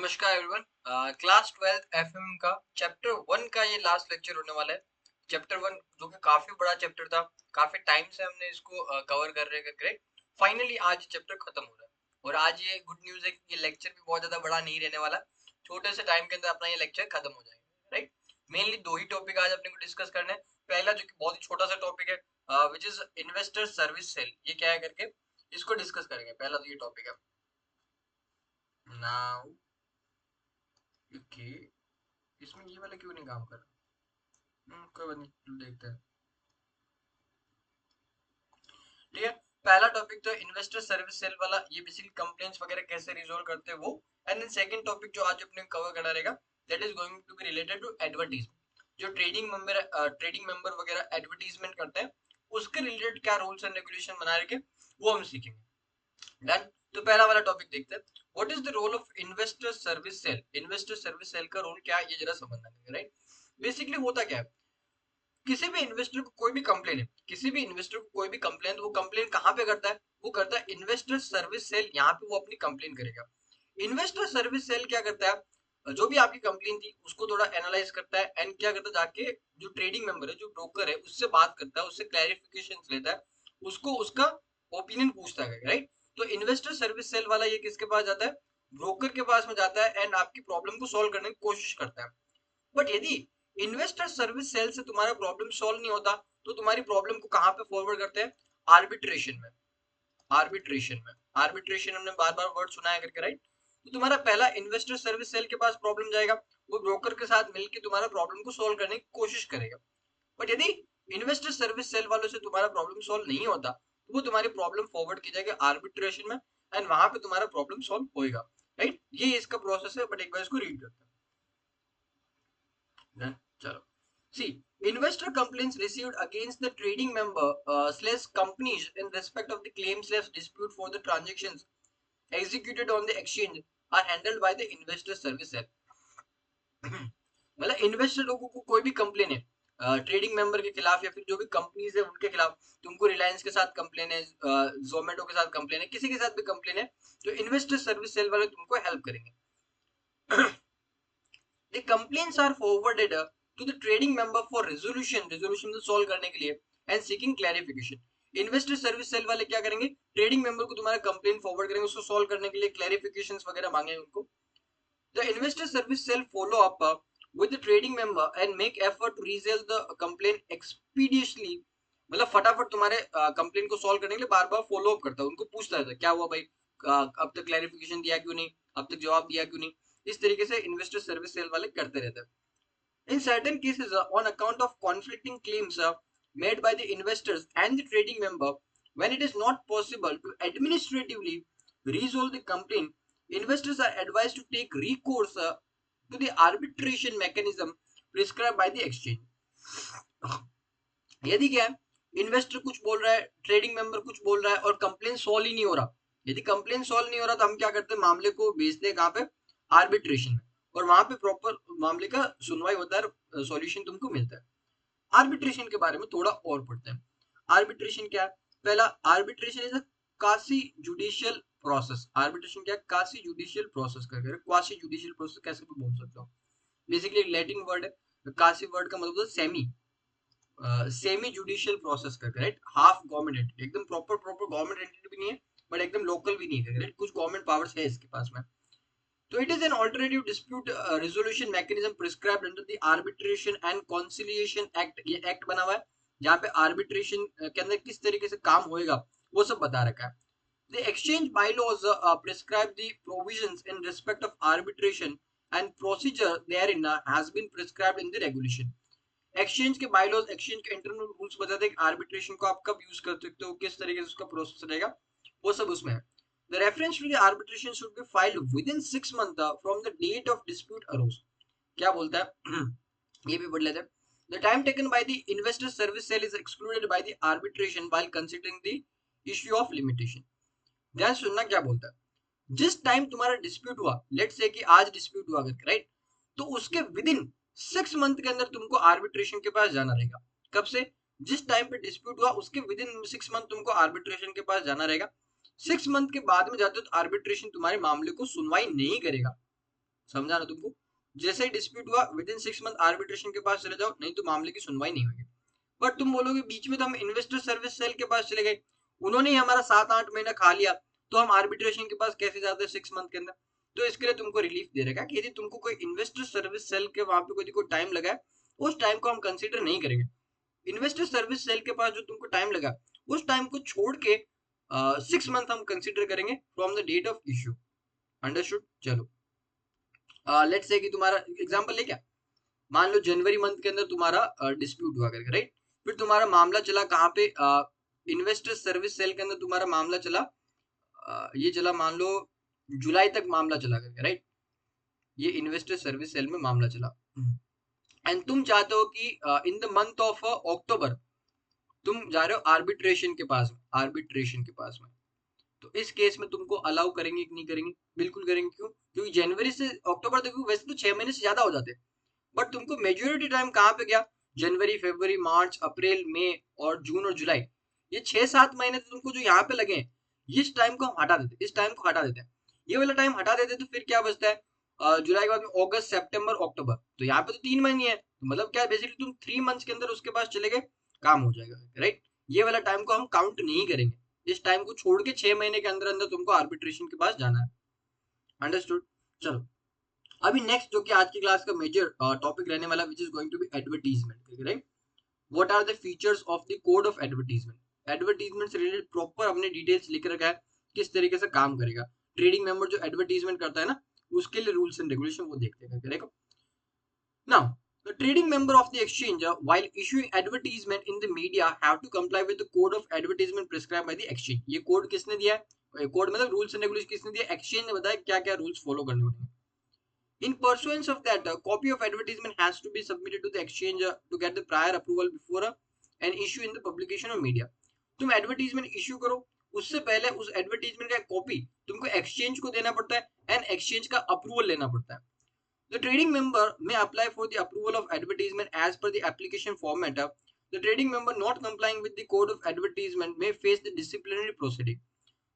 नमस्कार everyone. Class 12th FM का chapter 1 का ये लास्ट लेक्चर होने वाला है। चैप्टर 1 जो कि काफी बड़ा चैप्टर था, काफी टाइम से हमने इसको कवर कर रहे हैं। ग्रेट, फाइनली आज चैप्टर खत्म हो रहा है। और आज ये गुड न्यूज है कि ये लेक्चर भी बहुत ज्यादा बड़ा नहीं रहने वाला। छोटे से टाइम के अंदर अपना ये लेक्चर खत्म हो जाएगा। राइट, मेनली दो ही टॉपिक आज अपने को डिस्कस करने हैं। पहला जो कि बहुत ही छोटा सा टॉपिक है, which is investor service cell, ये क्या है करके इसको डिस्कस करेंगे। पहला तो ये टॉपिक है। नाउ ओके, इसमें ये वाला क्यों नहीं काम कर रहा? कोई बात नहीं, देखते हैं। ठीक है, पहला टॉपिक तो इन्वेस्टर सर्विस सेल वाला, ये बेसिकली कंप्लेंट्स वगैरह कैसे रिजोल्व करते हैं वो। एंड देन सेकंड टॉपिक जो आज अपने कवर करना रहेगा, that is going to be related to advertisement. जो ट्रेडिंग मेंबर वगैरह एडवर्टीजमेंट करते हैं, उसके रिलेटेड क्या रूल्स एंड रेगुलेशन बना रखे वो हम सीखेंगे। डन। तो पहला वाला टॉपिक देखते हैं, what is the role of investor service cell. Investor service cell का रोल क्या है ये जरा समझना है। राइट, बेसिकली होता क्या है, किसी भी इन्वेस्टर को कोई भी कंप्लेन है, किसी भी इन्वेस्टर को कोई भी कंप्लेन, वो कंप्लेन कहाँ पे करता है, वो करता है इन्वेस्टर सर्विस सेल। यहाँ पे वो अपनी कंप्लेन करेगा। इन्वेस्टर सर्विस सेल क्या करता है, जो भी आपकी कंप्लेन थी उसको थोड़ा एनालाइज करता है एंड क्या करता है, जाके जो ट्रेडिंग मेंबर है, जो ब्रोकर है, उससे बात करता है, उससे क्लैरिफिकेशन लेता है, उसको उसका ओपिनियन पूछता है। राइट, तो इन्वेस्टर सर्विस सेल वाला ये किसके पास जाता है, ब्रोकर के पास में जाता है एंड आपकी प्रॉब्लम को सॉल्व करने की कोशिश करता है। बट यदि इन्वेस्टर सर्विस सेल से तुम्हारा प्रॉब्लम सॉल्व नहीं होता, तो तुम्हारी प्रॉब्लम को कहां पे फॉरवर्ड करते हैं, आर्बिट्रेशन में। आर्बिट्रेशन हमने बार बार वर्ड सुना है करके। राइट, तो तुम्हारा पहला इन्वेस्टर सर्विस सेल के पास प्रॉब्लम जाएगा, वो ब्रोकर के साथ मिलकर तुम्हारा प्रॉब्लम को सॉल्व करने की कोशिश करेगा। बट यदि इन्वेस्टर सर्विस सेल वालों से तुम्हारा प्रॉब्लम सॉल्व नहीं होता, तो वो तुम्हारी प्रॉब्लम फॉरवर्ड की जाएगी आर्बिट्रेशन में एंड वहां पे तुम्हारा प्रॉब्लम सॉल्व होएगा। राइट, ये इसका प्रोसेस है। बट एक बार इसको रीड करते हैं। Done? चलो, see, investor complaints received against the trading member slash companies in respect of the claim slash dispute for the transactions executed on the exchange are handled by the investor service cell. मतलब investor लोगों को कोई भी complain है trading member के खिलाफ या फिर जो भी कंपनीज है उनके खिलाफ, तुमको रिलायंस के साथ कंप्लेन है, जोमेटो के साथ कंप्लेन है, किसी के साथ भी कंप्लेन है, तो इन्वेस्टर सर्विस सेल वाले तुमको हेल्प करेंगे। The complaints are forwarded to the trading member for resolution को solve करने के लिए and seeking clarification. Investor service cell वाले क्या करेंगे, ट्रेडिंग मेंबर को तुम्हारा कंप्लेन फॉरवर्ड करेंगे, उसको सॉल्व करने के लिए क्लैरिफिकेशंस वगैरह मांगेंगे उनको। The investor service cell follow up with the trading member and make effort to resolve the complaint expeditiously. मतलब फटाफट तुम्हारे कंप्लेन को सॉल्व करने के लिए बार बार फॉलो अप करता है, उनको पूछता है क्या हुआ भाई, अब तक क्लैरिफिकेशन दिया क्यों नहीं, अब तक जवाब दिया क्यों नहीं। इस तरीके से इन्वेस्टर सर्विस सेल वाले करते रहते हैं। In certain cases, on account of conflicting claims made by the investors and the trading member, when it is not possible to administratively resolve the complaint, investors are advised to take recourse to the arbitration mechanism prescribed by the exchange. यदि क्या है, investor कुछ बोल रहा है, trading member कुछ बोल रहा है और कंप्लेन सॉल्व ही नहीं हो रहा, यदि कंप्लेन सॉल्व नहीं हो रहा तो हम क्या करते हैं, मामले को भेजते हैं कहाँ पे, आर्बिट्रेशन में, और वहां पे प्रॉपर मामले का सुनवाई होता है, सॉल्यूशन तुमको मिलता है। आर्बिट्रेशन के बारे में थोड़ा और पढ़ते हैं। आर्बिट्रेशन क्या है, पहला, arbitration is a quasi judicial process. Arbitration क्या है, क्वासी जुडिशियल प्रोसेस का, क्वासी जुडिशियल प्रोसेस कैसे भी बोल सकते हो। बेसिकली एक लैटिन वर्ड है, क्वासी वर्ड का मतलब सेमी, सेमी जुडिशियल प्रोसेस करके। राइट, हाफ गवर्नमेंट, एकदम प्रॉपर प्रॉपर गवर्नमेंट एंटिटी भी नहीं है, बट एकदम लोकल भी नहीं है। राइट, कुछ गवर्नमेंट पावर्स है इसके पास में। तो it is an alternative dispute resolution mechanism prescribed under the arbitration and conciliation act. ये एक्ट बना हुआ है जहाँ पे आर्बिट्रेशन के अंदर किस तरीके से काम होएगा वो सब बता रखा है। The exchange bylaws prescribe the provisions in respect of arbitration and procedure therein has been prescribed in the regulation. Exchange के बायलॉज, एक्सचेंज के इंटरनल रूल्स बताते हैं कि आर्बिट्रेशन को आप कब यूज कर सकते हो, किस तरीके से उसका प्रोसेस रहेगा, वो सब उसमें है। The reference to the arbitration should be filed within 6 months from the date of dispute arose. क्या बोलता है ये भी पढ़ लेते हैं। The time taken by the investor service sale is excluded by the arbitration while considering the issue of limitation. ध्यान सुनना क्या बोलता है, जिस टाइम तुम्हारा डिस्प्यूट हुआ, लेट से कि आज डिस्प्यूट हुआ करके, राइट, तो उसके विद इन 6 मंथ के अंदर तुमको आर्बिट्रेशन के पास जाना रहेगा। कब से, जिस टाइम पे डिस्प्यूट हुआ उसके विद इन 6 मंथ तुमको आर्बिट्रेशन के पास जाना रहेगा। 6 मंथ के बाद में जाते हो तो आर्बिट्रेशन तुम्हारे मामले को सुनवाई नहीं करेगा। समझा ना तुमको? जैसे ही डिस्प्यूट हुआ विद इन 6 मंथ आर्बिट्रेशन के पास चले जाओ, नहीं तो मामले की सुनवाई नहीं होगी। बट तुम बोलोगे बीच में तो हम इन्वेस्टर सर्विस सेल के पास चले गए, उन्होंने ही हमारा 7-8 महीना खा लिया, तो हम आर्बिट्रेशन के पास कैसे जाते हैं 6 मंथ के अंदर? तो इसके लिए तुमको रिलीफ दे रखा है कि यदि तुमको कोई इन्वेस्टर सर्विस सेल के वहां पे कोई टाइम लगा है, उस टाइम को हम कंसिडर नहीं करेंगे। इन्वेस्टर सर्विस सेल के पास जो तुमको टाइम लगा, उस टाइम को छोड़ के 6 मंथ हम कंसिडर करेंगे from the date of issue. Understood? चलो, लेट्स से कि तुम्हारा एग्जांपल ले क्या, मान लो जनवरी मंथ के अंदर तुम्हारा डिस्प्यूट हुआ करके, राइट? फिर तुम्हारा मामला चला कहाँ पे, इन्वेस्टर सर्विस सेल के अंदर तुम्हारा मामला चला, ये चला मान लो जुलाई तक मामला चला करके, राइट? ये इन्वेस्टर सर्विस सेल में मामला चला, एंड तुम चाहते हो कि in the month of October तुम जा रहे हो आर्बिट्रेशन के पास में, आर्बिट्रेशन के पास में। तो इस केस में तुमको अलाउ करेंगे कि नहीं करेंगे? बिल्कुल करेंगे। क्यों? क्योंकि जनवरी से अक्टूबर तक वैसे तो 6 महीने से ज्यादा हो जाते, बट तुमको मेजोरिटी टाइम कहाँ पे गया, जनवरी, फरवरी, मार्च, अप्रैल, मई और जून और जुलाई, ये 6-7 महीने तो तुमको जो यहाँ पे लगे, इस टाइम को हम हटा देते, इस टाइम को हटा देते हैं, ये वाला टाइम हटा देते, तो फिर क्या बचता है, जुलाई के बाद में अगस्त, सितंबर, अक्टूबर, तो यहाँ पे तो 3 महीने है, तो मतलब क्या, बेसिकली तुम 3 मंथ्स के अंदर उसके पास चले गए, काम हो जाएगा, राइट? ये वाला टाइम को हम काउंट नहीं करेंगे, इस टाइम को छोड़ के 6 महीने के अंदर अंदर तुमको आर्बिट्रेशन के पास जाना है। अंडरस्टूड? चलो, अभी नेक्स्ट जो कि आज की क्लास का मेजर टॉपिक रहने वाला, which is going to be advertisement, right? What are the features of the code of advertisement? Advertisement से रिलेटेड प्रॉपर हमने डिटेल्स लिख रखा है, किस तरीके से काम करेगा ट्रेडिंग मेंबर जो एडवर्टीजमेंट करता है ना, उसके लिए रूल्स एंड रेगुलेशन वो देखते हैं, देखो। Now, the trading member of the exchange, while issuing advertisement in the media, have to comply with the code of advertisement prescribed by the exchange. ये कोड किसने दिया है? कोड मतलब रूल्स एंड रेगुलेशन किसने दिया? एक्सचेंज ने बताया क्या क्या रूल्स फॉलो करने होते हैं। In pursuance of that, a copy of advertisement has to be submitted to the exchange to get the prior approval before an issue in the publication of media. तुम advertisement issue करो, उससे पहले उस advertisement का copy तुमको exchange को देना पड़ता है, एंड एक्सचेंज का अप्रूवल लेना पड़ता है। The trading member may apply for the approval of advertisement as per the application format. The trading member not complying with the code of advertisement may face the disciplinary proceeding.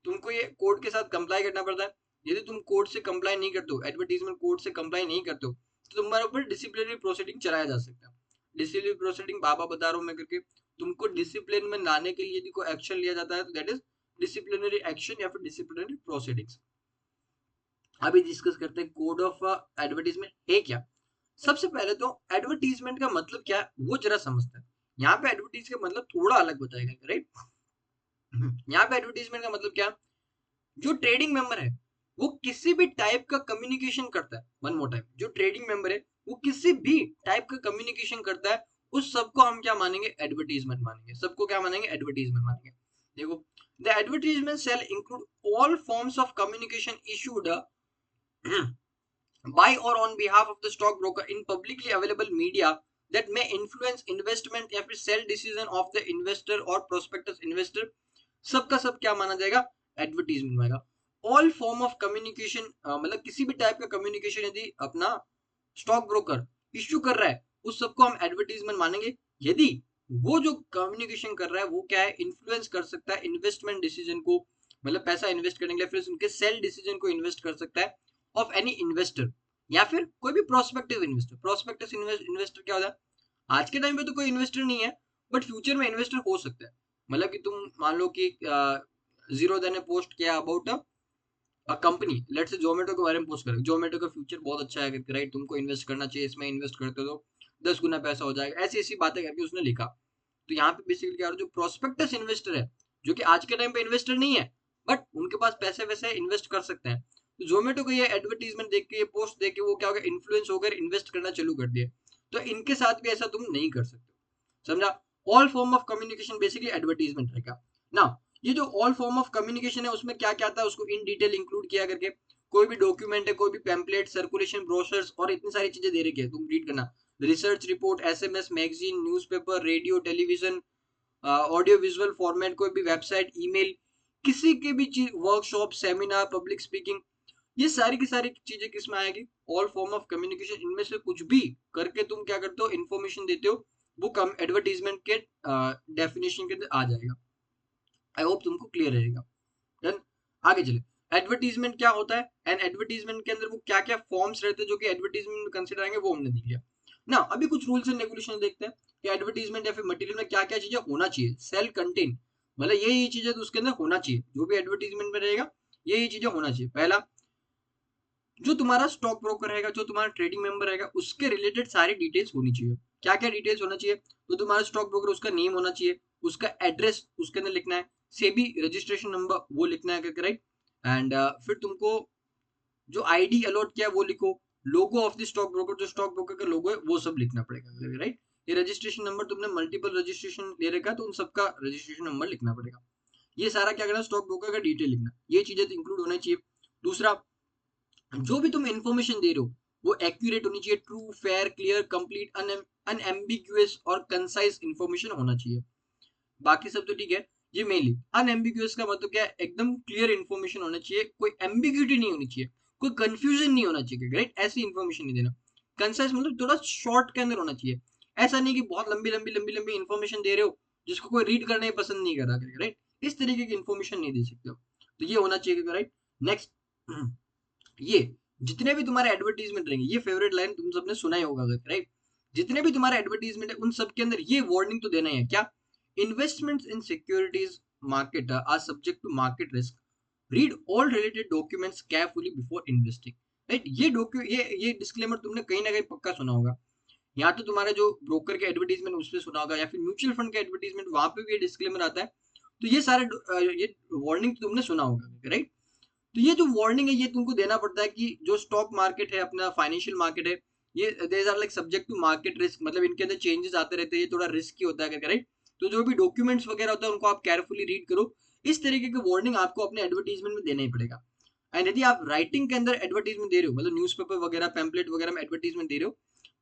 तुमको ये code के साथ comply करना पड़ता है, यदि तुम code से कंप्लाई नहीं करते हो, एडवर्टीजमेंट कोड से कंप्लाई नहीं करते हो, तो तुम्हारे ऊपर डिसिप्लिनरी प्रोसीडिंग चलाया जा सकता है। डिसिप्लिनरी प्रोसीडिंग बाबा बता रहा हूँ मैं करके, तुमको डिसिप्लिन में लाने के लिए यदि कोई एक्शन लिया जाता है तो दैट इज डिसिप्लिनरी एक्शन या फिर डिसिप्लिनरी प्रोसीडिंग्स। अभी डिस्कस करते हैं कोड ऑफ एडवर्टीजमेंट है क्या। सबसे पहले तो एडवर्टीजमेंट का मतलब क्या है वो जरा समझते हैं। यहाँ पे एडवर्टीज का मतलब थोड़ा अलग बताएगा, राइट? यहाँ पे एडवर्टीजमेंट का मतलब क्या, जो ट्रेडिंग मेंबर है वो किसी भी टाइप का कम्युनिकेशन करता है, वन मोर टाइम, जो ट्रेडिंग मेंबर है वो किसी भी टाइप का कम्युनिकेशन करता है, उस सबको हम क्या मानेंगे? एडवर्टीजमेंट मानेंगे। सबको क्या मानेंगे? एडवर्टीजमेंट मानेंगे। देखो, the advertisement shall include all forms of communication issued by or on behalf of the stockbroker in publicly available media that may influence investment या फिर sell decision of the investor or prospectus investor, सबका सब क्या माना जाएगा? Advertisement मानेगा। All form of communication, मतलब किसी भी टाइप का कम्युनिकेशन यदि अपना स्टॉक ब्रोकर इश्यू कर रहा है, उस सबको हम एडवर्टीजमेंट मानेंगे, यदि वो जो कम्युनिकेशन कर रहा है वो क्या है? इन्फ्लुएंस कर सकता है इन्वेस्टमेंट डिसीजन को, मतलब पैसा इन्वेस्ट करने के लिए, फिर उनके सेल डिसीजन को इन्वेस्ट कर सकता है ऑफ एनी इन्वेस्टर या फिर कोई भी प्रोस्पेक्टिव इन्वेस्टर। प्रोस्पेक्टिव इन्वेस्टर क्या होता है? आज के टाइम पे तो कोई इन्वेस्टर नहीं है, बट फ्यूचर में इन्वेस्टर हो सकता है। मतलब कि तुम मान लो कि जीरोधा ने पोस्ट किया about a company, let's say Zomato के बारे में पोस्ट करें, जोमेटो का फ्यूचर बहुत अच्छा है, राइट? तुमको इन्वेस्ट करना चाहिए, इसमें इन्वेस्ट करते हो तो 10 गुना पैसा हो जाएगा, ऐसी ऐसी बातें करके उसने लिखा। तो यहाँ पे बेसिकली क्या, जो प्रोस्पेक्टस इन्वेस्टर है, जो कि आज के टाइम पे इन्वेस्टर नहीं है, बट उनके पास पैसे वैसे इन्वेस्ट कर सकते हैं, तो जोमेटो को ये एडवर्टीजमेंट देख के, ये पोस्ट देख के वो क्या होगा? इन्फ्लुएंस होकर इन्वेस्ट करना चालू कर दिया। तो इनके साथ भी ऐसा तुम नहीं कर सकते, समझा? All form of communication basically advertisement रहेगा ना। ये जो ऑल फॉर्म ऑफ कम्युनिकेशन है उसमें क्या क्या आता है उसको इन डिटेल इंक्लूड किया करके, कोई भी डॉक्यूमेंट है, कोई भी पैम्पलेट, सर्कुलेशन, ब्रोशर्स और इतनी सारी चीजें दे रखी है, तुम रीड करना। Research report, SMS, magazine, newspaper, radio, television, audio visual format, कोई भी वेबसाइट, ईमेल, किसी की भी चीज, वर्कशॉप, सेमिनार, पब्लिक स्पीकिंग, ये सारी की सारी चीजें किस में आएगी? All form of communication. इनमें से कुछ भी करके तुम क्या करते हो? इन्फॉर्मेशन देते हो, वो कम एडवर्टीजमेंट के डेफिनेशन के अंदर आ जाएगा। आई होप तुमको क्लियर रहेगा। देन आगे चले, एडवर्टीजमेंट क्या होता है एंड एडवर्टीजमेंट के अंदर वो क्या क्या फॉर्म्स रहते हैं जो कि एडवर्टीजमेंट में कंसिडर आएंगे वो हमने देख लिया ना। अभी कुछ रूल्स एंड रेगुलेशन देखते हैं कि एडवर्टीजमेंट या फिर मटेरियल में क्या क्या चीजें होना चाहिए। सेल कंटेंट मतलब यही चीजें तो उसके अंदर होना चाहिए, जो भी एडवर्टीजमेंट में रहेगा यही चीजें होना चाहिए। पहला, जो तुम्हारा स्टॉक ब्रोकर रहेगा, जो तुम्हारा ट्रेडिंग मेंबर रहेगा, उसके रिलेटेड सारी डिटेल्स होनी चाहिए। क्या क्या डिटेल्स होना चाहिए? तो तुम्हारा स्टॉक ब्रोकर, उसका नेम होना चाहिए, उसका एड्रेस उसके अंदर लिखना है, सेबी रजिस्ट्रेशन नंबर वो लिखना है, राइट। एंड फिर तुमको जो आईडी अलॉट किया है वो लिखो, logo of the stock broker, जो स्टॉक ब्रोकर का लोगो है वो सब लिखना पड़ेगा, राइट। ये रजिस्ट्रेशन नंबर, तुमने मल्टीपल रजिस्ट्रेशन ले रखा तो उन सबका रजिस्ट्रेशन नंबर लिखना पड़ेगा। ये सारा क्या करना, स्टॉक ब्रोकर का डिटेल लिखना, ये चीजें तो इंक्लूड होना चाहिए। दूसरा, जो भी तुम इंफॉर्मेशन दे रहे हो वो एक्यूरेट होनी चाहिए, true, fair, clear, complete, unambiguous और कंसाइज इंफॉर्मेशन होना चाहिए। बाकी सब तो ठीक है। ये मेनली अनएम्बिगुअस का मतलब क्या है, एकदम क्लियर इंफॉर्मेशन होना चाहिए, कोई एम्बिग्यूटी नहीं होनी चाहिए, कोई कंफ्यूजन नहीं होना चाहिए, राइट। ऐसी इंफॉर्मेशन नहीं देना। कंसाइज मतलब थोड़ा शॉर्ट के अंदर होना चाहिए, ऐसा नहीं कि बहुत लंबी लंबी लंबी लंबी इंफॉर्मेशन दे रहे हो जिसको कोई रीड करना ही पसंद नहीं कर रहा, राइट। इस तरीके की इंफॉर्मेशन नहीं दे सकते हो, तो ये होना चाहिए, राइट। नेक्स्ट, ये जितने भी तुम्हारे एडवर्टीजमेंट रहेंगे, ये फेवरेट लाइन तुम सबने सुना ही होगा, राइट। जितने भी तुम्हारे एडवर्टीजमेंट है उन सब के अंदर ये वार्निंग तो देना ही है, क्या? Investments in securities market are subject to market risk, read all related documents carefully before investing, right. ये डिस्क्लेमर तुमने कहीं ना कहीं पक्का सुना होगा। या तो तुम्हारे जो ब्रोकर के एडवर्टीजमेंट उस पर सुना होगा, या फिर म्यूचुअल फंड के एडवर्टीजमेंट वहां पे भी ये डिस्क्लेमर आता है। तो ये सारे ये वार्निंग तुमने सुना होगा, राइट। तो ये जो वार्निंग है ये तुमको देना पड़ता है कि जो स्टॉक मार्केट है, अपना फाइनेंशियल मार्केट है, ये there are like subject to market risk, मतलब इनके अंदर चेंजेस आते रहते हैं, ये थोड़ा रिस्की होता है, राइट। तो जो भी डॉक्यूमेंट्स वगैरह होता है उनको आप केयरफुली रीड करो। इस तरीके की वार्निंग आपको अपने एडवर्टीजमेंट में देना ही पड़ेगा। एंड यदि आप राइटिंग के अंदर एडवर्टीजमेंट दे रहे हो, मतलब न्यूज़पेपर वगैरह, पैम्पलेट वगैरह में एडवर्टीजमेंट दे रहे हो,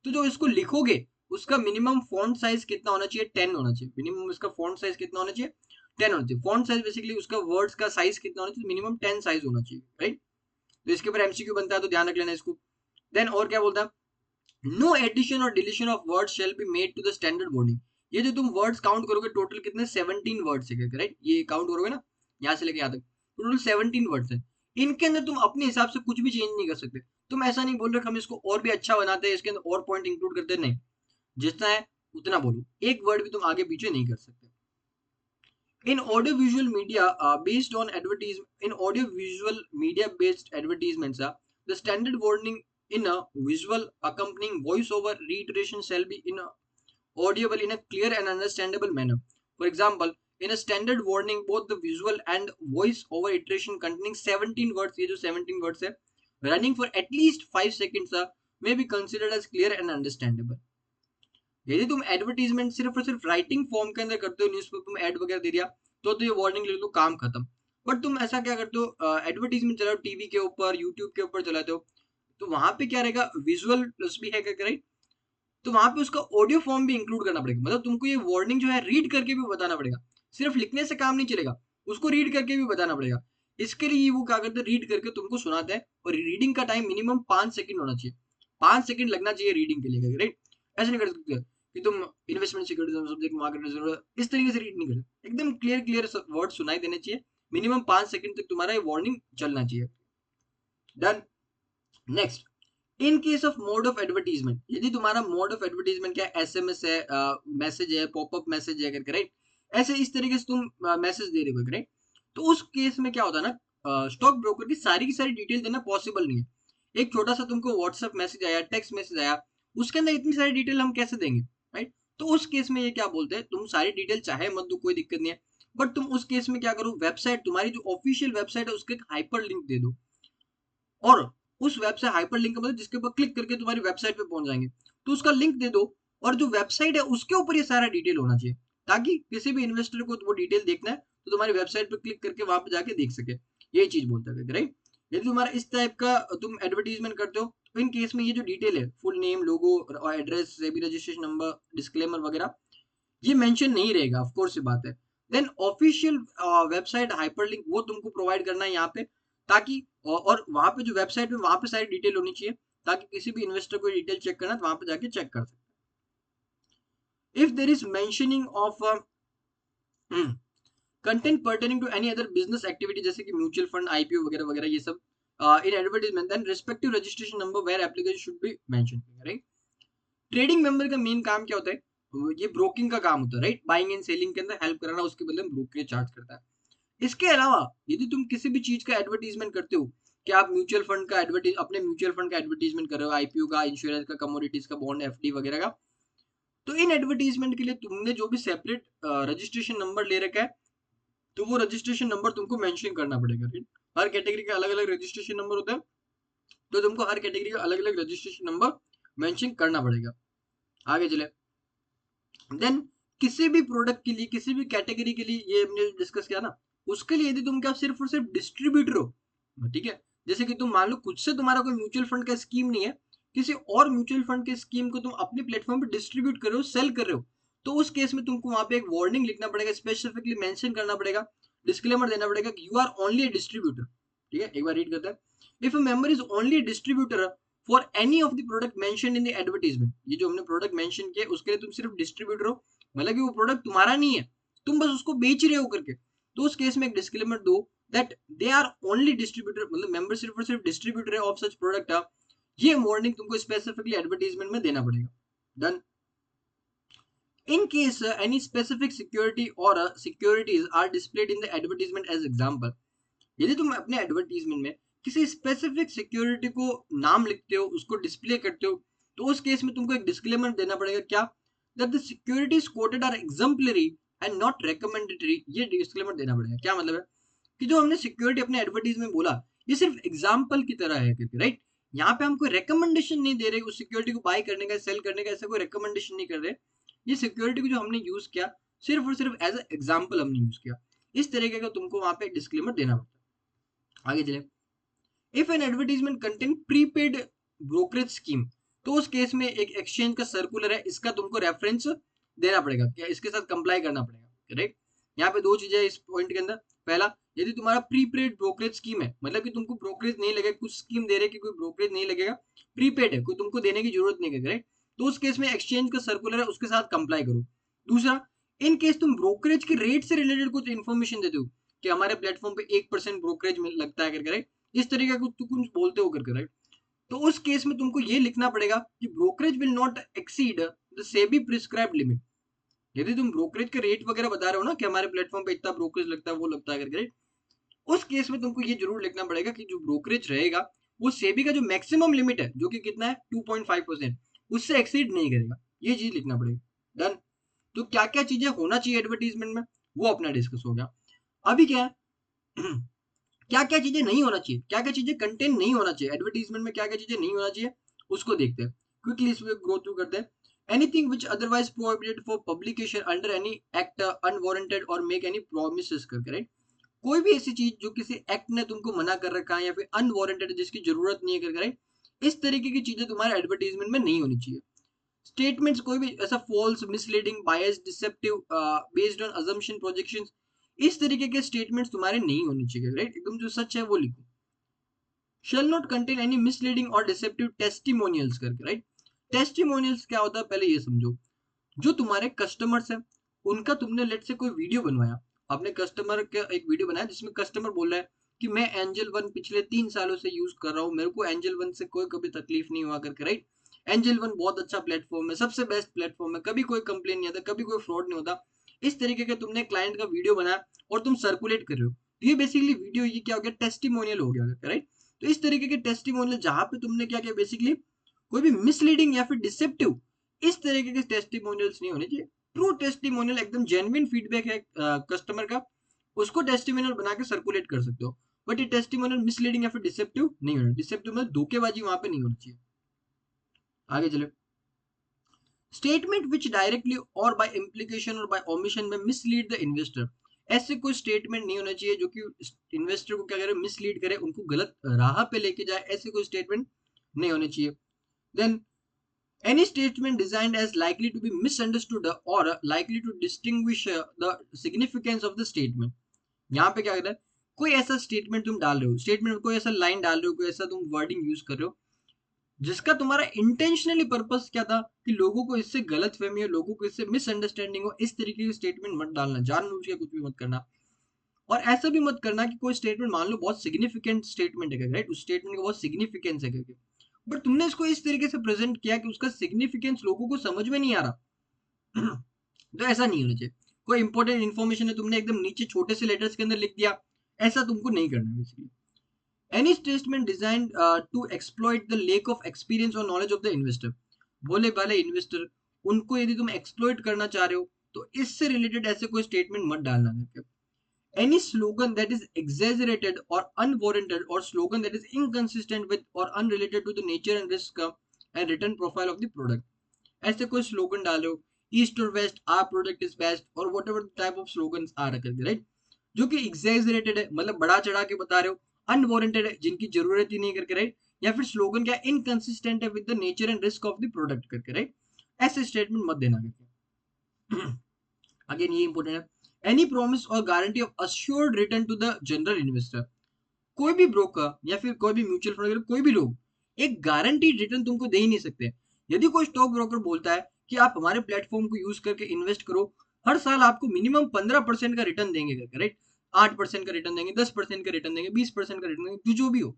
तो जो इसको लिखोगे उसका मिनिमम फॉन्ट साइज कितना होना चाहिए? 10 होना चाहिए। मिनिमम इसका फॉन्ट साइज कितना होना चाहिए? 10 होना चाहिए। फॉन्ट साइज बेसिकली उसका वर्ड्स का साइज कितना होना चाहिए? मिनिमम 10 साइज होना चाहिए, राइट। तो इसके ऊपर एमसीक्यू बनता है, तो ध्यान रख लेना इसको। देन और क्या बोलता है, नो एडिशन और deletion of words shall be made to the standard wording. ये जो तुम वर्ड्स काउंट करोगे टोटल कितने, 17 वर्ड्स है, राइट। ये काउंट करोगे ना यहाँ से लेके यहाँ तक, टोटल 17 वर्ड्स है। इनके अंदर तुम अपने हिसाब से कुछ भी चेंज नहीं कर सकते। तुम ऐसा नहीं बोल रहे हम इसको और भी अच्छा बनाते हैं, इसके अंदर और पॉइंट इंक्लूड करते हैं, नहीं, जितना है उतना बोलो, एक वर्ड भी तुम आगे पीछे नहीं कर सकते। In audiovisual media based on advertisement, in audiovisual media based advertisements, the standard warning in a visual accompanying voice-over reiteration shall be in a audible in a clear and understandable manner. For example, in a standard warning, both the visual and voice-over iteration containing 17 words, ये जो 17 words है, running for at least 5 seconds, may be considered as clear and understandable. यदि तुम advertisement सिर्फ और सिर्फ writing form के अंदर करते हो, न्यूज़पेपर में एड वगैरह दे दिया, तो ये वार्निंग लिख दो, काम खत्म। बट तुम ऐसा क्या करते हो, एडवर्टीजमेंट चलाओ टीवी के ऊपर, यूट्यूब के ऊपर चलाते हो, तो वहां पे क्या रहेगा, विजुअल भी है, राइट। तो वहां पे उसका ऑडियो फॉर्म भी इंक्लूड करना पड़ेगा, मतलब तुमको ये वार्निंग जो है रीड करके भी बताना पड़ेगा, सिर्फ लिखने से काम नहीं चलेगा, उसको रीड करके भी बताना पड़ेगा। इसके लिए वो क्या करते हैं, रीड करके तुमको सुनाते हैं, और रीडिंग का टाइम मिनिमम 5 सेकंड होना चाहिए, 5 सेकंड लगना चाहिए रीडिंग के लिए, राइट। ऐसे नहीं कर सकते कि तुम इन्वेस्टमेंट सिक्योरिटीज सब्जेक्ट मार्केट इस तरीके से रीड नहीं कर सकते, एकदम क्लियर क्लियर वर्ड सुनाई देने चाहिए, मिनिमम 5 सेकंड तक तुम्हारा ये वार्निंग चलना चाहिए। Done. Next, in case of mode of advertisement, यदि तुम्हारा मोड ऑफ एडवर्टीजमेंट क्या है, एसएमएस है, मैसेज है, पॉपअप मैसेज है, राइट, ऐसे इस तरीके से तुम मैसेज दे रहे हो, राइट, तो उस केस में क्या होता है ना, स्टॉक ब्रोकर की सारी डिटेल देना पॉसिबल नहीं है। एक छोटा सा तुमको व्हाट्सएप मैसेज आया, टेक्स्ट मैसेज आया, उसके अंदर इतनी सारी डिटेल हम कैसे देंगे, राइट। तो उस केस में ये क्या बोलते हैं, तुम सारी डिटेल चाहे मत दो, कोई दिक्कत नहीं है, बट तुम उस केस में क्या करो, वेबसाइट, तुम्हारी जो ऑफिशियल वेबसाइट है उसके हाइपर लिंक दे दो, और उस वेबसाइट हाइपर लिंक का मतलब जिसके ऊपर क्लिक करके तुम्हारी वेबसाइट पे पहुंच जाएंगे, तो उसका लिंक दे दो, और जो वेबसाइट है उसके ऊपर ये सारा डिटेल होना चाहिए, ताकि किसी भी इन्वेस्टर को वो डिटेल देखना है तो तुम्हारी वेबसाइट पे क्लिक करके वहां पे जाके देख सके। यही चीज बोलता है, राइट। यदि तुम्हारा इस टाइप का तुम एडवर्टीजमेंट करते हो, तो इन केस में ये जो डिटेल है, फुल नेम, लोगो और address, SEBI registration number, disclaimer वगैरह, ये मेंशन नहीं रहेगा, ऑफ कोर्स ये बात है। देन ऑफिशियल वेबसाइट हाइपरलिंक वो तुमको प्रोवाइड करना है यहाँ पे, ताकि और वहां पे जो वेबसाइट में वहां पे सारी डिटेल होनी चाहिए, ताकि किसी भी इन्वेस्टर को डिटेल चेक करना है तो वहां पे जाके चेक कर सकते। If there is mentioning of content pertaining to any other business activity जैसे कि म्यूचुअल फंड, आईपीओ वगैरह वगैरह, ये सब in advertisement, then respective registration number where application should be mention, right. Trading member का मेन काम क्या होता है? ये ब्रोकिंग का काम होता है, राइट। बाइंग एंड सेलिंग के अंदर हेल्प कराना, उसके बदले में ब्रोकरेज चार्ज करता है। इसके अलावा यदि तुम किसी भी चीज का एडवर्टीजमेंट करते हो, कि आप म्यूचुअल फंड का एडवर्टीज अपने म्यूचुअल फंड का एडवर्टीजमेंट कर रहे हो, आईपीओ का, इंश्योरेंस का, कमोडिटीज का, बॉन्ड, एफडी वगैरह का, तो इन एडवर्टीजमेंट के लिए तुमने जो भी सेपरेट रजिस्ट्रेशन नंबर ले रखा है, तो वो रजिस्ट्रेशन नंबर तुमको मेंशन करना पड़ेगा, राइट। हर कैटेगरी का अलग अलग रजिस्ट्रेशन नंबर होता है, तो तुमको हर कैटेगरी का अलग अलग रजिस्ट्रेशन नंबर मेंशन करना पड़ेगा। आगे चले, देन किसी भी प्रोडक्ट के लिए, किसी भी कैटेगरी के लिए, ये हमने डिस्कस किया ना, उसके लिए यदि तुम क्या सिर्फ और सिर्फ डिस्ट्रीब्यूटर हो, ठीक है, जैसे कि तुम मान लो खुद से तुम्हारा कोई म्यूचुअल फंड का स्कीम नहीं है, किसी और म्यूचुअल फंड के स्कीम को तुम अपने प्लेटफॉर्म पे डिस्ट्रीब्यूट कर रहे हो, सेल कर रहे हो, तो उस केस में तुमको वहां पे एक वार्निंग लिखना पड़ेगा, स्पेसिफिकली मेंशन करना पड़ेगा, डिस्क्लेमर देना पड़ेगा कि you are only a distributor. ठीक है, एक बार रीड करते हैं। If a member is only distributor for any of the product mentioned in the advertisement, ये जो हमने प्रोडक्ट मेंशन किया उसके लिए तुम सिर्फ डिस्ट्रीब्यूटर हो, मतलब कि वो प्रोडक्ट तुम्हारा नहीं है, तुम बस उसको बेच रहे हो करके, तो उस केस में एक डिस्क्लेमर दो that they are only distributor, मतलब मेंबर सिर्फ और सिर्फ डिस्ट्रीब्यूटर है ऑफ सच प्रोडक्ट। ये वार्निंग तुमको स्पेसिफिकली एडवर्टाइजमेंट में देना पड़ेगा। Done. In case any specific security और securities are displayed in the advertisement as example, यदि तुम अपने एडवर्टीजमेंट में किसी स्पेसिफिक सिक्योरिटी को नाम लिखते हो, उसको डिस्प्ले करते हो, तो उस केस में तुमको एक डिस्क्लेमर देना पड़ेगा, क्या? That the securities quoted are exemplary and not recommendatory. ये डिस्क्लेमर देना पड़ेगा। क्या मतलब है? कि जो हमने सिक्योरिटी अपने एडवर्टीज में बोला, ये सिर्फ एग्जाम्पल की तरह है करके, राइट। यहाँ पे हम कोई रिकमेंडेशन नहीं दे रहे उस सिक्योरिटी को बाय करने का, सेल करने का, ऐसा कोई रिकमेंडेशन नहीं कर रहे। ये सिक्योरिटी को जो हमने यूज किया, सिर्फ और सिर्फ एज एग्जाम्पल हमने यूज किया। इस तरीके का तुमको वहां पे डिस्क्लेमर देना पड़ता है। आगे चले, if N advertisement contain prepaid brokerage scheme, तो उस केस में एक एक्सचेंज का सर्कुलर है, इसका तुमको रेफरेंस देना पड़ेगा, क्या इसके साथ कंप्लाई करना पड़ेगा, करेक्ट। यहाँ पे दो चीजें इस पॉइंट के अंदर। पहला, यदि तुम्हारा प्रीपेड ब्रोकरेज स्कीम है, मतलब कि तुमको ब्रोकरेज नहीं लगेगा, कुछ स्कीम दे रहे कि कोई ब्रोकरेज नहीं लगेगा, प्रीपेड है, कोई तुमको देने की जरूरत नहीं है, करेक्ट, तो उस केस में एक्सचेंज का सर्कुलर है, उसके साथ कंप्लाई करो। दूसरा, इन केस तुम ब्रोकरेज के रेट से रिलेटेड कुछ इन्फॉर्मेशन देते हो कि हमारे प्लेटफॉर्म पे 1% ब्रोकरेज लगता है करके, इस तरीके का कुछ कुछ बोलते हो करके, राइट, तो उस केस में तुमको ये लिखना पड़ेगा कि brokerage will not exceed the SEBI prescribed limit. यदि तुम ब्रोकरेज के रेट वगैरह बता रहे हो ना कि हमारे प्लेटफॉर्म पे इतना ब्रोकरेज लगता है, वो लगता है करके, राइट, उस केस में तुमको ये जरूर लिखना पड़ेगा कि जो ब्रोकरेज रहेगा वो सेबी का जो मैक्सिमम लिमिट है, जो कि कितना है 2.5%, उससे एक्सीड नहीं करेगा। ये चीज लिखना पड़ेगा। डन। तो क्या क्या चीजें होना चाहिए एडवर्टीजमेंट में, वो अपना डिस्कस हो गया। अभी क्या है क्या क्या चीजें नहीं होना चाहिए, क्या क्या चीजें कंटेंट नहीं होना चाहिए एडवर्टीजमेंट में, क्या क्या चीजें नहीं होना चाहिए, उसको देखते हैं क्विकली, इस गो थ्रू करते हैं। Anything which otherwise prohibited for publication under any act unwarranted और मेक एनी प्रोमिसेस करके, राइट। कोई भी ऐसी चीज जो किसी एक्ट ने तुमको मना कर रखा है या फिर अनवारंटेड जिसकी जरूरत नहीं है करके, राइट, इस तरीके की चीजें तुम्हारे एडवर्टीजमेंट में नहीं होनी चाहिए। स्टेटमेंट्स कोई भी ऐसा false, misleading, bias, deceptive, based on assumption, projections, इस तरीके के स्टेटमेंट्स तुम्हारे नहीं होने चाहिए, राइट, एकदम जो सच है वो लिखो। Shall not contain any misleading और डिसेप्टिव टेस्टिमोनियल्स करके, राइट। टेस्टिमोनियल्स क्या होता है पहले ये समझो। जो तुम्हारे कस्टमर्स हैं, उनका तुमने लेट से कोई वीडियो बनवाया, आपने कस्टमर का एक वीडियो बनाया जिसमें कस्टमर बोल रहा है कि मैं एंजल वन पिछले 3 सालों से यूज कर रहा हूँ, मेरे को एंजल वन से कोई कभी तकलीफ नहीं हुआ करके, राइट। एंजल वन बहुत अच्छा प्लेटफॉर्म है, सबसे बेस्ट प्लेटफॉर्म है, कभी कोई कंप्लेन नहीं आता, कभी कोई फ्रॉड नहीं होता। इस तरीके का तुमने क्लाइंट का वीडियो बनाया और तुम सर्कुलेट कर रहे हो, तो ये बेसिकली वीडियो, ये क्या हो गया, टेस्टिमोनियल हो गया, राइट। तो इस तरीके के टेस्टिमोनियल जहां पे तुमने क्या किया, बेसिकली कोई भी मिसलीडिंग या फिर डिसेप्टिव इस तरीके के टेस्टिमोनियल्स नहीं होने चाहिए। ट्रू टेस्टिमोनियल एकदम जेन्युइन फीडबैक है कस्टमर का, उसको टेस्टिमोनियल बना के सर्कुलेट कर सकते हो। बट ये टेस्टिमोनियल मिसलीडिंग या फिर डिसेप्टिव नहीं होना, डिसेप्टिव मतलब धोखेबाजी वहां पे नहीं होनी चाहिए। आगे चले, स्टेटमेंट विच डायरेक्टली और बाय इम्प्लीकेशन और बाय ओमिशन में मिसलीड द इन्वेस्टर, ऐसे कोई स्टेटमेंट नहीं होना चाहिए जो कि इन्वेस्टर को क्या करे, मिसलीड करे, उनको गलत राह पे लेके जाए, ऐसे कोई स्टेटमेंट नहीं होने चाहिए। Then any statement designed as likely to be misunderstood or likely to distinguish the significance of the statement, यहाँ पे क्या कहता है, कोई ऐसा स्टेटमेंट तुम डाल रहे हो, स्टेटमेंट में कोई ऐसा लाइन डाल रहे हो, कोई ऐसा तुम वर्डिंग यूज कर रहे हो जिसका तुम्हारा इंटेंशनली पर्पस क्या था कि लोगों को इससे गलत फहमी हो, लोगों को इससे मिसअंडरस्टैंडिंग हो, इस तरीके की स्टेटमेंट मत डालना, जानबूझ के कुछ भी मत करना। और ऐसा भी मत करना कि कोई स्टेटमेंट मान लो बहुत सिग्निफिकेंट स्टेटमेंट है, राइट, उस स्टेटमेंट का बहुत सिग्निफिकेंस है करके, बट तुमने इसको इस तरीके से प्रेजेंट किया कि उसका सिग्निफिकेंस लोगों को समझ में नहीं आ रहा। तो ऐसा नहीं होना चाहिए। कोई इंपॉर्टेंट इन्फॉर्मेशन है, तुमने एकदम नीचे छोटे से लेटर्स के अंदर लिख दिया, ऐसा तुमको नहीं करना basically. Any statement design to exploit the lack of experience और नॉलेज ऑफ द इन्वेस्टर, बोले वाले इन्वेस्टर, उनको यदि तुम एक्सप्लॉइट करना चाह रहे हो तो इससे रिलेटेड ऐसे कोई स्टेटमेंट मत डालना करके। Any slogan that is exaggerated or unwarranted or slogan that is inconsistent with or unrelated to the nature and risk and return profile of the product, ऐसे कोई स्लोगन डालो, east or west, our product is best, और whatever type of slogan आ रखे, right, जो कि exaggerated है, मतलब बड़ा चढ़ा के बता रहे हो, अनवारंटेड है, जिनकी जरूरत ही नहीं करके, राइट, या फिर स्लोगन क्या इनकंसिस्टेंट है with the nature and risk of the product करके, राइट, ऐसे स्टेटमेंट मत देना करके। अगेन ये इंपॉर्टेंट है, एनी प्रॉमिस और guarantee of assured return to the general investor, कोई भी ब्रोकर या फिर कोई भी म्यूचुअल फंड वगैरह कोई भी लोग एक गारंटीड रिटर्न तुमको दे ही नहीं सकते। यदि कोई स्टॉक ब्रोकर बोलता है कि आप हमारे प्लेटफॉर्म को यूज करके इन्वेस्ट करो, हर साल आपको मिनिमम 15% का रिटर्न देंगे करके, राइट, 8% का रिटर्न देंगे, 10% का रिटर्न देंगे, 20% का रिटर्न देंगे, जो भी हो,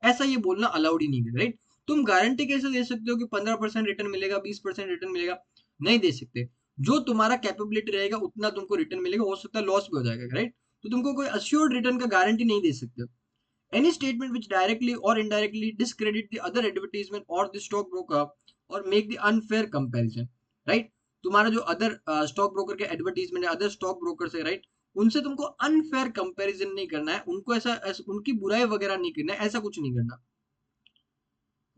ऐसा ये बोलना अलाउड ही नहीं है, राइट। तुम गारंटी कैसे दे सकते हो कि 15% रिटर्न मिलेगा, 20% रिटर्न मिलेगा? नहीं दे सकते। जो तुम्हारा कैपेबिलिटी रहेगा उतना तुमको रिटर्न मिलेगा, हो सकता है लॉस भी हो जाएगा, राइट। तो तुमको कोई अश्योर्ड रिटर्न का गारंटी नहीं दे सकते। Any statement which directly or indirectly discredit the other advertisement or the stockbroker or make the unfair comparison, right? तुम्हारा जो अदर स्टॉक ब्रोकर के एडवर्टीजमेंट है, अदर स्टॉक ब्रोकर से, राइट, उनसे तुमको अनफेयर कंपैरिजन नहीं करना है, उनको ऐसा उनकी बुराई वगैरह नहीं करना है, ऐसा कुछ नहीं करना।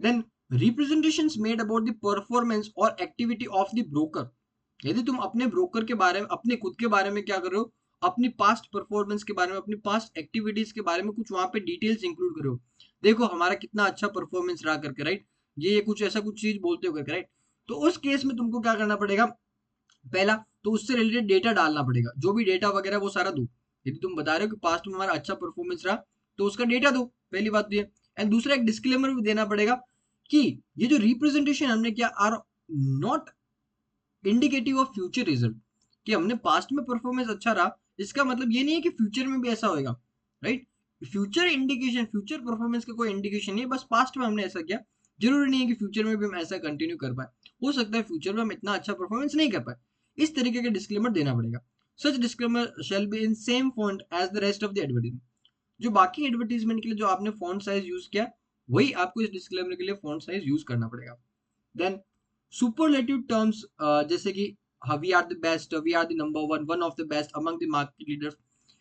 Then representations made about the performance और एक्टिविटी ऑफ द ब्रोकर, यदि तुम अपने ब्रोकर के बारे में, अपने खुद के बारे में क्या कर रहे हो, अपनी पास्ट परफॉर्मेंस के बारे में, अपनी पास्ट एक्टिविटीज के बारे में कुछ वहां पे डिटेल्स इंक्लूड करो, देखो हमारा कितना अच्छा परफॉर्मेंस रहा करके, राइट, ये कुछ ऐसा कुछ चीज बोलते हो करके, राइट, तो उस केस में तुमको क्या करना पड़ेगा, पहला तो उससे रिलेटेड डेटा डालना पड़ेगा, जो भी डेटा वगैरह वो सारा दो। यदि तुम बता रहे हो कि पास्ट में हमारा अच्छा परफॉर्मेंस रहा तो उसका डेटा दो, पहली बात ये। एंड दूसरा एक डिस्क्लेमर भी देना पड़ेगा कि ये जो रिप्रेजेंटेशन हमने किया are not indicative of future result, कि हमने पास्ट में परफॉर्मेंस अच्छा रहा इसका मतलब ये नहीं है कि फ्यूचर में भी ऐसा होएगा, right. Future indication, future performance का कोई इंडिकेशन नहीं है, बस पास्ट में हमने ऐसा किया, जरूरी नहीं है कि फ्यूचर में भी हम ऐसा कंटिन्यू कर पाए, हो सकता है फ्यूचर में हम इतना अच्छा परफॉर्मेंस नहीं कर पाए। इस तरीके का डिस्क्लेमर देना पड़ेगा। Such disclaimer shall be in same font as the rest of the advertisement, जो बाकी एडवर्टीजमेंट के लिए जो आपने फॉन्ट साइज यूज किया वही आपको इस डिस्क्लेमर के लिए फॉन्ट साइज यूज करना पड़ेगा। देन सुपरलेटिव टर्म्स जैसे कि we are the best, we are the number one, one of the best among the market leaders,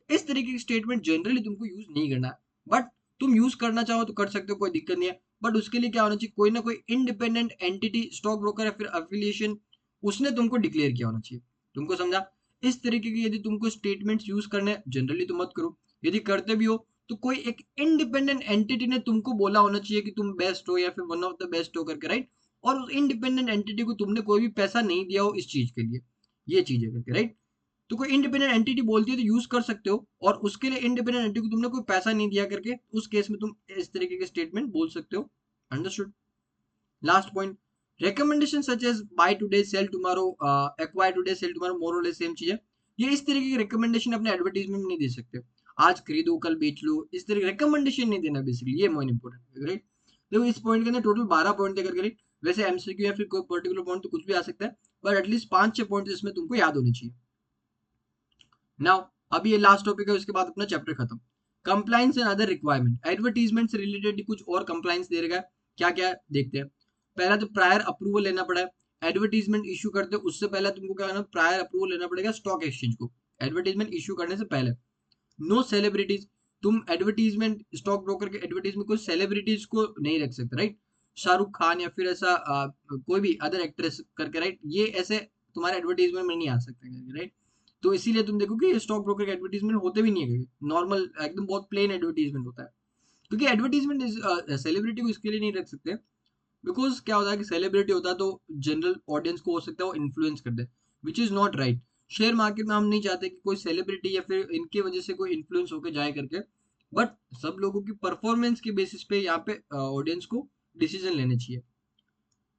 इस तरीके की स्टेटमेंट जनरली तुमको यूज नहीं करना है, बट तुम यूज करना चाहो तो कर सकते हो, कोई दिक्कत नहीं है। बट उसके लिए क्या होना चाहिए, कोई ना कोई इंडिपेंडेंट एंटिटी, स्टॉक ब्रोकर या फिर एफिलिएशन, उसने तुमको डिक्लेयर किया होना चाहिए। तुमको समझा? इस तरीके की यदि तुमको स्टेटमेंट्स यूज करने, जनरली तो मत करो, यदि करते भी हो तो कोई एक इंडिपेंडेंट एंटिटी ने तुमको बोला होना चाहिए कि तुम बेस्ट हो या फिर वन ऑफ द बेस्ट हो करके, राइट, और उस इंडिपेंडेंट एंटिटी को तुमने कोई भी पैसा नहीं दिया हो इस चीज के लिए, ये चीज है करके, राइट। तो कोई इंडिपेंडेंट एंटिटी बोलती है तो यूज कर सकते हो, और उसके लिए इंडिपेंडेंट एंटिटी को तुमने कोई पैसा नहीं दिया करके उस केस में तुम इस तरीके के स्टेटमेंट बोल सकते हो। Understood? Last point, recommendation such as buy today sell tomorrow, acquire today sell tomorrow, more और लेस सेम चीज है। ये इस तरीके की रिकमेंडेशन अपने एडवर्टाइजमेंट में नहीं दे सकते, आज खरीदो कल बेच लो, इस तरह की रिकमेंडेशन नहीं देना बेसिकली, ये मोस्ट इंपोर्टेंट है, राइट। देखो इस पॉइंट के अंदर टोटल 12 पॉइंट थे करके, वैसे एमसीक्यू या फिर कोई पर्टिकुलर पॉइंट तो कुछ भी आ सकता है, पर एटलीस्ट 5-6 पॉइंट इसमें तुमको याद होने चाहिए। नाउ अभी ये लास्ट टॉपिक है, उसके बाद अपना चैप्टर खत्म। Compliance and other requirement, advertisement से रिलेटेड कुछ और कंप्लाइंस दे रखा है, क्या क्या है देखते हैं। पहला तो प्रायर अप्रूवल लेना पड़ा है, एडवर्टीजमेंट इशू करते हो उससे पहले तुमको क्या करना, प्रायर अप्रूवल लेना पड़ेगा स्टॉक एक्सचेंज को, एडवर्टीजमेंट इशू करने से पहले। नो सेलिब्रिटीज, तुम एडवर्टीजमेंट, स्टॉक ब्रोकर के एडवर्टीजमेंट को सेलिब्रिटीज को नहीं रख सकते, राइट, शाहरुख खान या फिर ऐसा कोई भी अदर एक्ट्रेस करके, राइट, ये ऐसे तुम्हारे एडवर्टीजमेंट में नहीं आ सकते, राइट। तो इसीलिए तुम देखो कि स्टॉक ब्रोकर के एडवर्टीजमेंट होते भी नहीं है, नॉर्मल एकदम बहुत प्लेन एडवर्टीजमेंट होता है, क्योंकि एडवर्टीजमेंट सेलिब्रिटी को इसके लिए नहीं रख सकते, बिकॉज क्या होता है कि सेलिब्रिटी होता है तो जनरल ऑडियंस को हो सकता है वो इन्फ्लुएंस कर दे, which is not right. Share market में हम नहीं चाहते कि कोई सेलिब्रिटी या फिर इनकी वजह से कोई इन्फ्लुएंस होकर जाए करके, बट सब लोगों की परफॉर्मेंस के बेसिस पे यहाँ पे ऑडियंस को डिसीजन लेने चाहिए।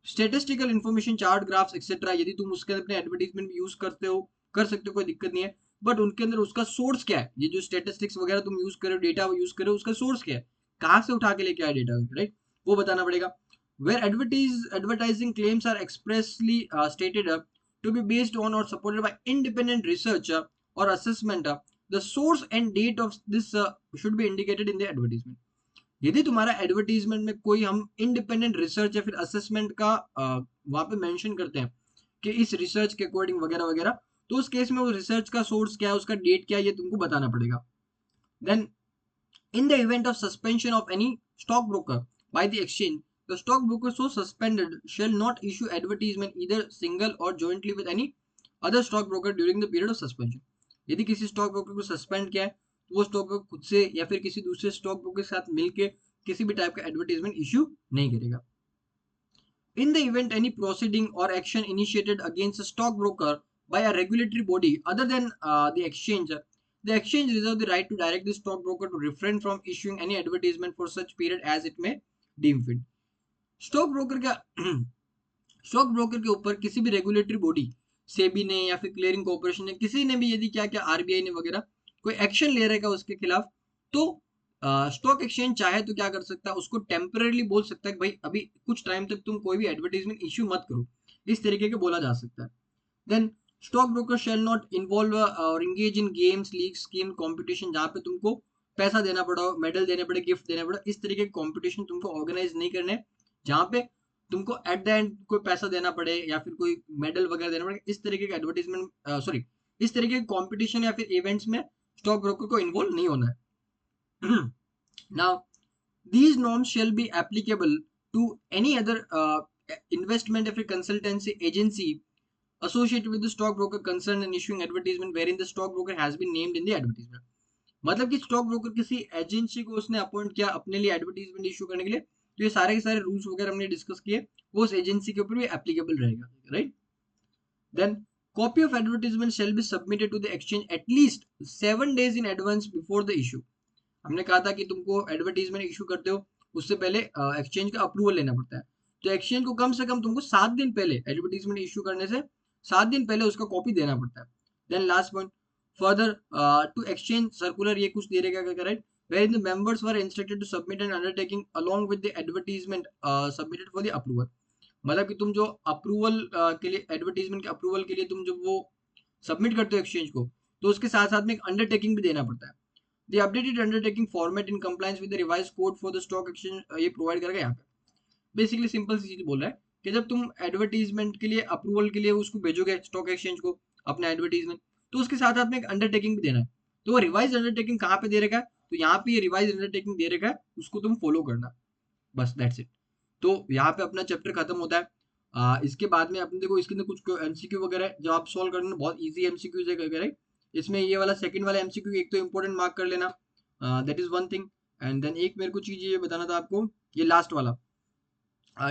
Statistical information, chart, graphs etcetera, यदि तुम उसके अपने एडवर्टीजमेंट यूज करते हो कर सकते हो, कोई दिक्कत नहीं है, बट उनके अंदर उसका सोर्स क्या है, ये जो स्टेटिस्टिक्स वगैरह तुम यूज करो, डेटा यूज करो, उसका सोर्स क्या है, कहाँ से उठा के लेके आए डेटा, राइट, वो बताना पड़ेगा. Where advertising claims are expressly stated to be based on or supported by independent research or assessment, the source and date of this should be indicated in the advertisement. यदि तुम्हारा advertisement में कोई हम independent research या फिर assessment का वहां पे मेंशन करते हैं कि इस रिसर्च के अकॉर्डिंग वगैरह वगैरह, तो उस केस में वो रिसर्च का सोर्स क्या है, उसका डेट क्या है, ये तुमको बताना पड़ेगा. Then in the event of suspension of any stockbroker by the exchange, the stockbroker so suspended shall not issue advertisement either single or jointly with any other stockbroker during the period of suspension. यदि किसी stock broker को suspend किया है तो वो stock broker खुद से या फिर किसी दूसरे स्टॉक ब्रोकर के साथ मिलकर किसी भी टाइप का एडवर्टाइजमेंट इश्यू नहीं करेगा. In the event any proceeding or action initiated against a stockbroker by a regulatory body other than the exchange reserves the right to direct the stockbroker to refrain from issuing any advertisement for such period as it may deem fit. Stock broker का stock broker के ऊपर किसी भी regulatory body, SEBI ने या फिर clearing corporation ने, किसी ने भी यदि क्या क्या आरबीआई ने वगैरह कोई एक्शन ले रहेगा उसके खिलाफ, तो स्टॉक एक्सचेंज चाहे तो क्या कर सकता है, उसको टेम्पररी बोल सकता है कि भाई अभी कुछ टाइम तक तुम कोई भी एडवर्टाइजमेंट इश्यू मत करो, इस तरीके के बोला जा सकता है. Then stock broker shall not involve और engage in games, league, scheme, competition, जहाँ पे तुमको पैसा देना पड़ा, मेडल देने पड़े, गिफ्ट देना पड़ा, इस तरीके के कॉम्पिटिशन तुमको ऑर्गेनाइज नहीं करने जहाँ पे तुमको एट द एंड कोई पैसा देना पड़े या फिर कोई मेडल वगैरह देना पड़े. इस तरीके का एडवर्टाइजमेंट सॉरी इस तरीके के कॉम्पिटिशन या फिर इवेंट्स में स्टॉक ब्रोकर को इन्वॉल्व नहीं होना है. Now, these norms shall be applicable to any other investment or consultancy agency associated with the stockbroker concerned and issuing advertisement wherein the stockbroker has been named in the advertisement. मतलब कि stock broker किसी agency को उसने appoint किया अपने लिए advertisement issue करने के लिए, तो ये सारे के सारे रूल्स वगैरह हमने डिस्कस किए, वो उस एजेंसी के ऊपर भी एप्लीकेबल रहेगा, right. Then copy of advertisement shall be submitted to the exchange at least 7 days in advance before the issue. हमने कहा था कि तुमको एडवर्टाइजमेंट इशू करते हो उससे पहले एक्सचेंज का अप्रूवल लेना पड़ता है, तो एक्सचेंज को कम से कम तुमको 7 दिन पहले, एडवर्टाइजमेंट इशू करने से 7 दिन पहले उसका कॉपी देना पड़ता है. Then last point, further to exchange circular, ये कुछ दे रहेगा, right, wherein the members were instructed to submit an undertaking along with the advertisement submitted for the approval. मतलब कि तुम जो अप्रूवल के लिए, एडवर्टाइजमेंट के अप्रूवल के लिए तुम जब वो सबमिट करते हो एक्सचेंज को, तो उसके साथ साथ में एक अंडरटेकिंग भी देना पड़ता है. The updated undertaking format in compliance with the revised code for the stock exchange ये प्रोवाइड करेगा यहाँ पे. बेसिकली सिंपल सी चीज बोल रहा है कि जब तुम एडवर्टाइजमेंट के लिए अप्रूवल के लिए उसको भेजोगे स्टॉक एक्सचेंज को अपना एडवर्टाइजमेंट, तो उसके साथ साथ में एक अंडरटेकिंग भी देना है. तो वो रिवाइज अंडरटेकिंग कहाँ पे दे रहेगा, तो यहाँ पे ये रिवाइज अंडरटेकिंग दे रहेगा, उसको तुम फॉलो करना, बस दैट्स इट. तो यहाँ पे अपना चैप्टर खत्म होता है. इसके बाद में अपने देखो इसके अंदर कुछ एमसीक्यू वगैरह जो आप सॉल्व करना, बहुत इजी एमसीक्यूज है. इसमें ये वाला सेकंड वाला एमसीक्यू एक तो इंपॉर्टेंट मार्क कर लेना, that is one thing. And then एक मेरे को चीज ये बताना था आपको, ये लास्ट वाला,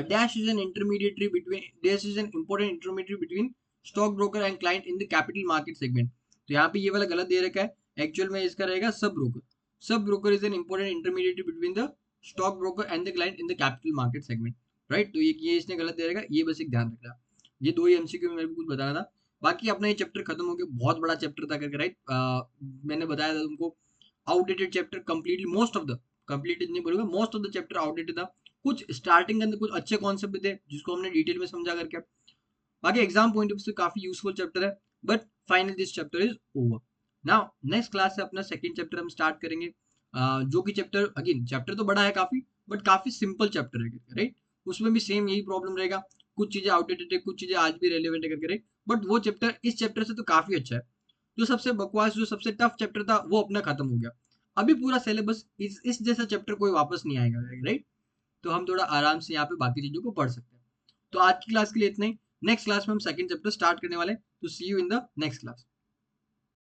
dash is an intermediary between dash is an important intermediary between stock broker and client in the capital market segment. तो यहाँ पे ये वाला गलत दे रखा है, एक्चुअल में इसका रहेगा sub broker. Sub broker is an important intermediate between the stock broker and the client in the capital market segment, right. तो ये इसने गलत दे रखा है, ये बस एक ध्यान रखना. ये दो ही एमसीक्यू मेरे को कुछ बताना था. बाकी अपना ये चैप्टर खत्म हो गया, बहुत बड़ा चैप्टर था करके, राइट. मैंने बताया था तुमको outdated chapter completely, most of the completed नहीं बोलूंगा, most of the chapter outdated था. कुछ स्टार्टिंग के अंदर कुछ अच्छे कॉन्सेप्ट भी थे जिसको हमने डिटेल में समझा करके, बाकी एग्जाम पॉइंट ऑफ व्यू से काफी यूजफुल चैप्टर है. But finally this chapter is over. Now next class से अपना सेकंड चैप्टर हम स्टार्ट करेंगे, जो कि चैप्टर अगेन चैप्टर तो बड़ा है काफी, बट काफी सिंपल चैप्टर है, राइट. उसमें भी सेम यही प्रॉब्लम रहेगा, कुछ चीजें आउटडेटेड है, कुछ चीजें आज भी रेलेवेंट है करके, राइट. बट वो चैप्टर इस चैप्टर से तो काफी अच्छा है. जो सबसे बकवास, जो सबसे टफ चैप्टर था वो अपना खत्म हो गया. अभी पूरा सिलेबस इस जैसा चैप्टर कोई वापस नहीं आएगा, राइट. तो हम थोड़ा आराम से यहाँ पे बाकी चीजों को पढ़ सकते हैं. तो आज की क्लास के लिए इतना ही. नेक्स्ट क्लास में हम सेकंड चैप्टर स्टार्ट करने वाले हैं. तो see you in the next class.